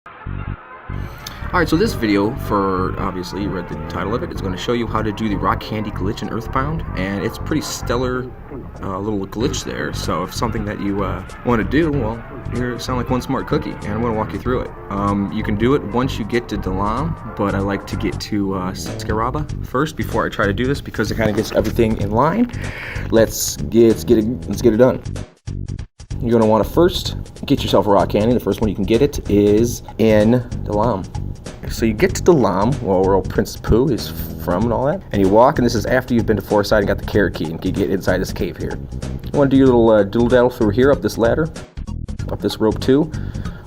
Alright, so this video, for obviously you read the title of it, is going to show you how to do the rock candy glitch in Earthbound, and it's a pretty stellar little glitch there. So if something that you want to do, well, you sound like one smart cookie, and I'm going to walk you through it. You can do it once you get to Dalam, but I like to get to Scaraba first before I try to do this because it kind of gets everything in line. Let's get it done. You're going to want to first get yourself a rock candy. The first one you can get it is in Dalam. So you get to Dalam, where Prince Pooh is from and all that, and you walk, and this is after you've been to Forest Side and got the carrot key and you get inside this cave here. You want to do your little doodle-daddle through here, up this ladder, up this rope too,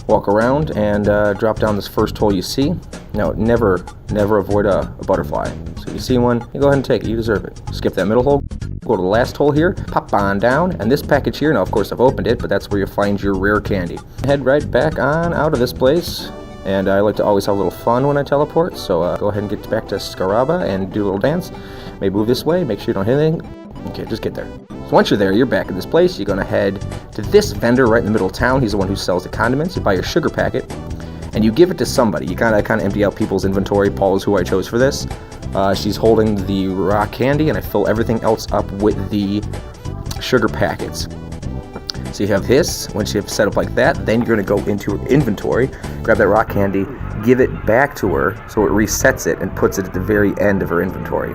walk around and drop down this first hole you see. Now, never avoid a butterfly. So you see one, you go ahead and take it, you deserve it. Skip that middle hole, go to the last hole here, pop on down, and this package here, now of course I've opened it, but that's where you'll find your rare candy. Head right back on out of this place. And I like to always have a little fun when I teleport, so go ahead and get back to Scaraba and do a little dance. Maybe move this way, make sure you don't hit anything. Okay, just get there. So once you're there, you're back in this place. You're going to head to this vendor right in the middle of town. He's the one who sells the condiments. You buy your sugar packet, and you give it to somebody. You kind of empty out people's inventory. Paul is who I chose for this. She's holding the rock candy, and I fill everything else up with the sugar packets. So you have this. Once you have set up like that, then you're going to go into her inventory, grab that rock candy, give it back to her so it resets it and puts it at the very end of her inventory.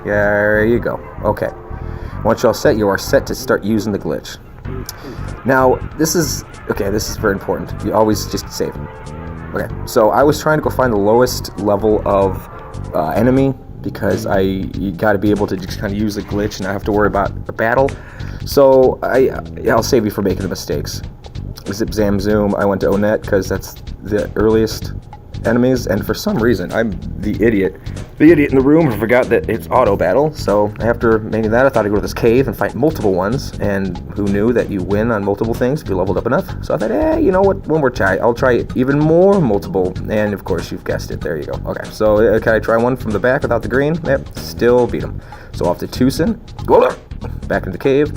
There you go. Okay. Once you're all set, you are set to start using the glitch. Now, this is very important. You always just save. Okay, so I was trying to go find the lowest level of enemy because you got to be able to just kind of use the glitch and not have to worry about the battle. So I'll save you from making the mistakes. Zip, zam, zoom. I went to Onet because that's the earliest enemies, and for some reason I'm the idiot in the room who forgot that it's auto battle. So after making that, I thought I'd go to this cave and fight multiple ones, and who knew that you win on multiple things if you leveled up enough. So I thought, you know what, one more try. I'll try even more multiple, and of course you've guessed it. There you go. Okay, so can I try one from the back without the green? Yep, still beat him. So off to Tucson, back into the cave.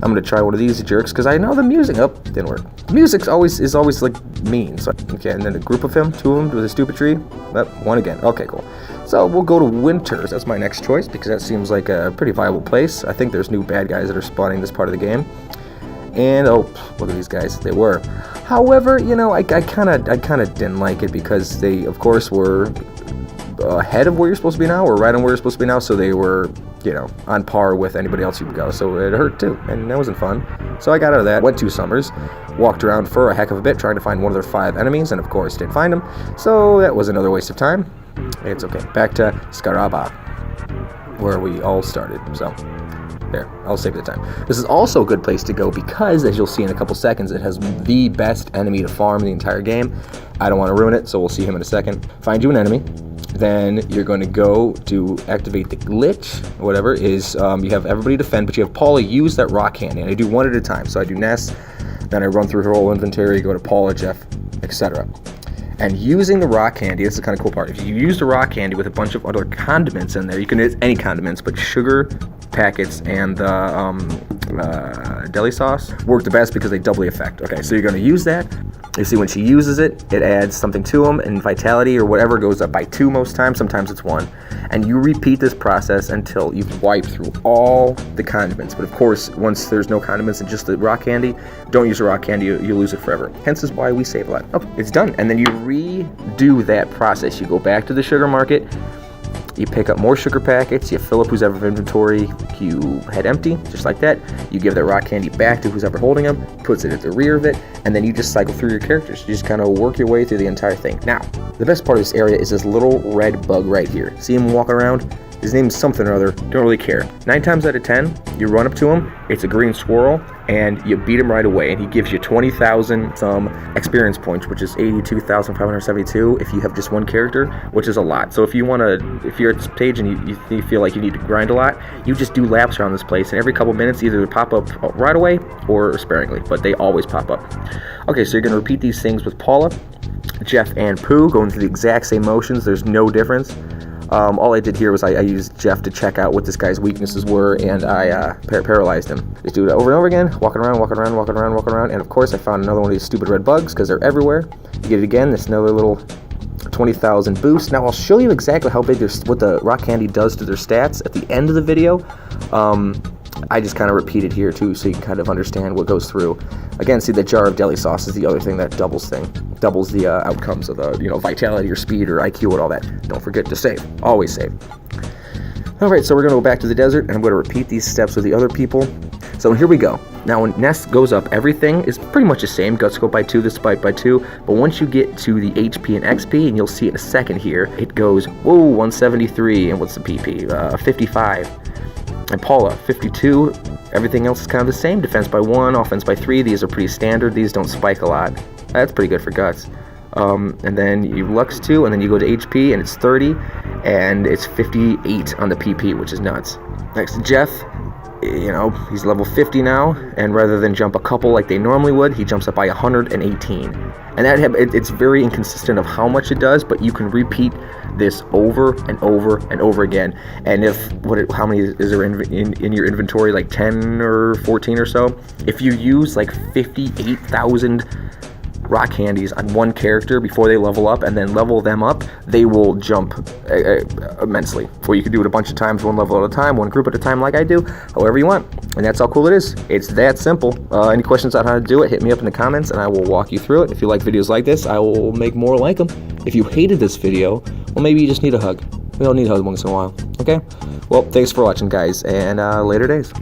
I'm gonna try one of these jerks because I know the music. Didn't work. Music is always like mean. So okay, and then a group of him, two of them with a stupid tree. One again. Okay, cool. So we'll go to Winters. That's my next choice because that seems like a pretty viable place. I think there's new bad guys that are spawning this part of the game. And oh, look at these guys. They were. However, I kind of didn't like it because they, of course, were ahead of where you're supposed to be now, or right on where you're supposed to be now. So they were, on par with anybody else you could go. So it hurt too, and that wasn't fun. So I got out of that, went 2 summers, walked around for a heck of a bit trying to find one of their 5 enemies, and of course didn't find them. So that was another waste of time. It's okay. Back to Scaraba, where we all started. So there, I'll save the time. This is also a good place to go because, as you'll see in a couple seconds, it has the best enemy to farm in the entire game. I don't want to ruin it, so we'll see him in a second. Find you an enemy. Then you're going to go to activate the glitch, whatever is, you have everybody defend, but you have Paula use that rock candy, and I do one at a time. So I do Ness, then I run through her whole inventory, go to Paula, Jeff, etc. And using the rock candy, this is the kind of cool part. If you use the rock candy with a bunch of other condiments in there, you can use any condiments, but sugar packets and the deli sauce work the best because they double the effect. Okay, so you're going to use that. You see when she uses it, it adds something to them, and vitality or whatever goes up by 2 most times, sometimes it's 1. And you repeat this process until you've wiped through all the condiments. But of course, once there's no condiments and just the rock candy, don't use the rock candy, you lose it forever. Hence is why we save a lot. Oh, it's done. And then you redo that process. You go back to the sugar market, you pick up more sugar packets, you fill up who's ever inventory, you head empty, just like that. You give that rock candy back to who's ever holding them, puts it at the rear of it, and then you just cycle through your characters. You just kind of work your way through the entire thing. Now, the best part of this area is this little red bug right here. See him walking around? His name's something or other, don't really care. 9 times out of 10, you run up to him, it's a green squirrel, and you beat him right away, and he gives you 20,000 some experience points, which is 82,572 if you have just one character, which is a lot. So if you're at this stage and you feel like you need to grind a lot, you just do laps around this place, and every couple minutes either they pop up right away or sparingly, but they always pop up. Okay, so you're going to repeat these things with Paula, Jeff, and Pooh, going through the exact same motions. There's no difference. All I did here was I used Jeff to check out what this guy's weaknesses were, and I paralyzed him. Just do it over and over again, walking around, and of course I found another one of these stupid red bugs, because they're everywhere. You get it again, this another little 20,000 boost. Now I'll show you exactly how big what the rock candy does to their stats at the end of the video. I just kind of repeat it here too, so you can kind of understand what goes through. Again, see, the jar of deli sauce is the other thing that doubles the outcomes of the, you know, vitality or speed or IQ and all that. Don't forget to save. Always save. All right, so we're going to go back to the desert, and I'm going to repeat these steps with the other people. So here we go. Now, when Nest goes up, everything is pretty much the same. Guts go by 2, this by 2. But once you get to the HP and XP, and you'll see it in a second here, it goes, whoa, 173, and what's the PP? 55. And Paula, 52. Everything else is kind of the same. Defense by 1, offense by 3. These are pretty standard. These don't spike a lot. That's pretty good for Guts. And then you Lux 2, and then you go to HP, and it's 30, and it's 58 on the PP, which is nuts. Next, Jeff, you know, he's level 50 now, and rather than jump a couple like they normally would, he jumps up by 118. And it's very inconsistent of how much it does, but you can repeat this over and over and over again. And how many is there in your inventory, like 10 or 14 or so? If you use like 58,000 rock candies on one character before they level up, and then level them up, they will jump immensely. Or you can do it a bunch of times, one level at a time, one group at a time, like I do, however you want. And that's how cool it is. It's that simple. Any questions on how to do it, hit me up in the comments and I will walk you through it. If you like videos like this, I will make more like them. If you hated this video, well, maybe you just need a hug. We all need hugs once in a while. Okay? Well, thanks for watching, guys, and later days.